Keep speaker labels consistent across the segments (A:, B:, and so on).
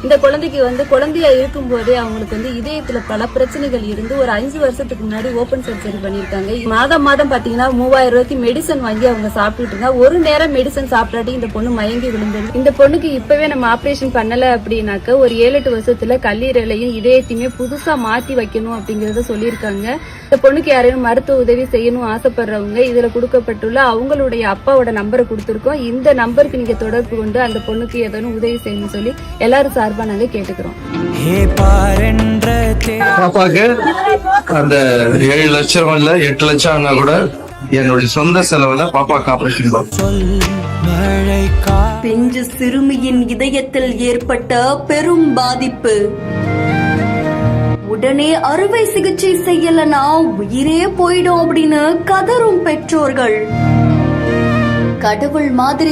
A: இந்த குழந்தைக்கு குழந்தையா இருக்கும் போதே அவங்களுக்கு இதயத்துல பல பிரச்சனைகள் இருந்து ஒரு 5 வருஷத்துக்கு முன்னாடி ஓபன் சர்ஜரி பண்ணிருக்காங்க. மாதம் பாத்தீங்கன்னா 3000 ரூபாய்க்கு மெடிசன் வாங்கி அவங்க சாப்பிட்டுட்டு இருந்தா ஒரு நேரம் மெடிசன் சாப்பிடாட்டி இந்த பொண்ணு மயங்கி விழுந்தது. இந்த பொண்ணுக்கு இப்பவே நம்ம ஆபரேஷன் பண்ணல அப்படின்னாக்க ஒரு 7-8 வருஷத்துல கல்லீரலையும் இதயத்தையுமே புதுசா மாத்தி வைக்கணும் அப்படிங்கறத சொல்லியிருக்காங்க. இந்த பொண்ணுக்கு யாரையும் மருத்துவ உதவி செய்யணும் ஆசைப்படுறவங்க இதுல கொடுக்கப்பட்டுள்ள அவங்களுடைய அப்பாவோட நம்பரை கொடுத்திருக்கோம். இந்த நம்பருக்கு நீங்க தொடர்பு கொண்டு அந்த பொண்ணுக்கு ஏதேனும் உதவி செய்யணும்னு சொல்லி எல்லாரும் சார்பா நாங்க கேட்டுக்கிறோம்.
B: பாப்பாக்கு அந்த 7 லட்சம் இல்ல 8 லட்சம் ஆனா கூட என்னுடைய சொந்த செலவுல பாப்பாக்கு ஆபரேஷன்.
C: பிஞ்சு சிறுமியின் இதயத்தில் ஏற்பட்ட பெரும் பாதிப்பு. உடனே அறுவை சிகிச்சை செய்யலனா உயிரே போயிடும் அப்படின்னு கதரும் பெற்றோர்கள். கடவுள் மாதிரி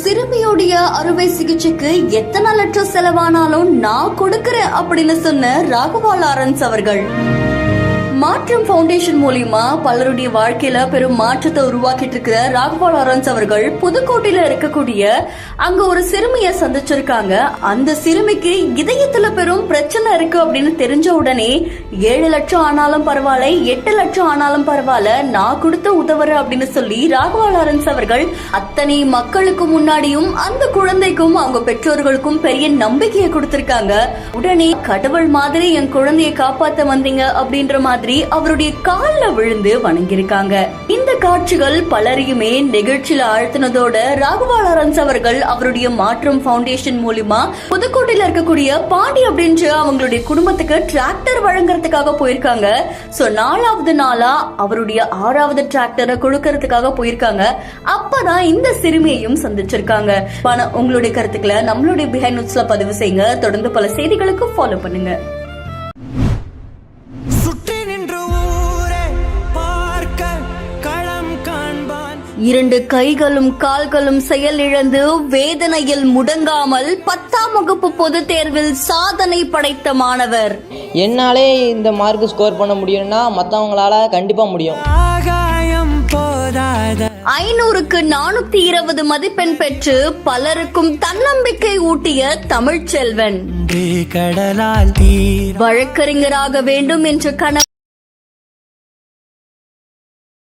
C: சிறுமியோடைய அறுவை சிகிச்சைக்கு எத்தனை லட்சம் செலவானாலும் நான் கொடுக்கறேன் அப்படின்னு சொன்ன ராகவா லாரன்ஸ் அவர்கள். மாற்றம் பவுண்டேஷன் மூலியமா பலருடைய வாழ்க்கையில பெரும் மாற்றத்தை உருவாக்கிட்டு இருக்கிற ராகவா லாரன்ஸ் அவர்கள் புதுக்கோட்டையில இருக்கக்கூடிய அங்க ஒரு சிறுமிய சந்திச்சிருக்காங்க. அந்த சிறுமிக்கு இதயத்துல பெரும் பிரச்சனை இருக்கு அப்படின்னு தெரிஞ்ச உடனே 7 லட்சம் ஆனாலும் பரவாயில்ல 8 லட்சம் ஆனாலும் பரவாயில்ல நான் கொடுத்த உதவுற அப்படின்னு சொல்லி ராகவா லாரன்ஸ் அவர்கள் அத்தனை மக்களுக்கு முன்னாடியும் அந்த குழந்தைக்கும் அவங்க பெற்றோர்களுக்கும் பெரிய நம்பிக்கையை கொடுத்திருக்காங்க. உடனே கடவுள் மாதிரி என் குழந்தையை காப்பாத்த வந்தீங்க அப்படின்ற மாதிரி அவருடைய கால்ல விழுந்து வணங்கியிருக்காங்க. இந்த காட்சிகள் பலரையுமே நிகழ்ச்சியில ஆழ்த்தினதோட ராகவா லாரன்ஸ் அவர்கள் அவருடைய மாற்றம் பவுண்டேஷன் மூலமா புதுக்கோட்டையில இருக்கக்கூடிய பாண்டி அப்படின்ற அவங்களுடைய குடும்பத்துக்கு டிராக்டர் வழங்குறதுக்காக போயிருக்காங்க. சோ 4வது நாளா அவருடைய 6வது டிராக்டரை கொடுக்கறதுக்காக போயிருக்காங்க. அப்பதான் இந்த சிறுமியையும் சந்திச்சிருக்காங்க. உங்களுடைய கருத்துக்களை நம்மளுடைய பிஹைண்ட் நியூஸ்ல பதிவு செய்யுங்க. தொடர்ந்து பல செய்திகளுக்கு ஃபாலோ பண்ணுங்க. 2 கைகளும் கால்களும் செயலிழந்து வேதனையில் முடங்காமல் 10ஆம் வகுப்பு பொதுத் தேர்வில் சாதனை படைத்த மாணவர்.
D: என்னாலே இந்த மார்க் ஸ்கோர் பண்ண முடியும்னா மற்றவங்களால கண்டிப்பா முடியும்.
C: 500க்கு 420 மதிப்பெண் பெற்று பலருக்கும் தன்னம்பிக்கை ஊட்டிய தமிழ்ச்செல்வன். வழக்கறிஞராக வேண்டும் என்ற கனவு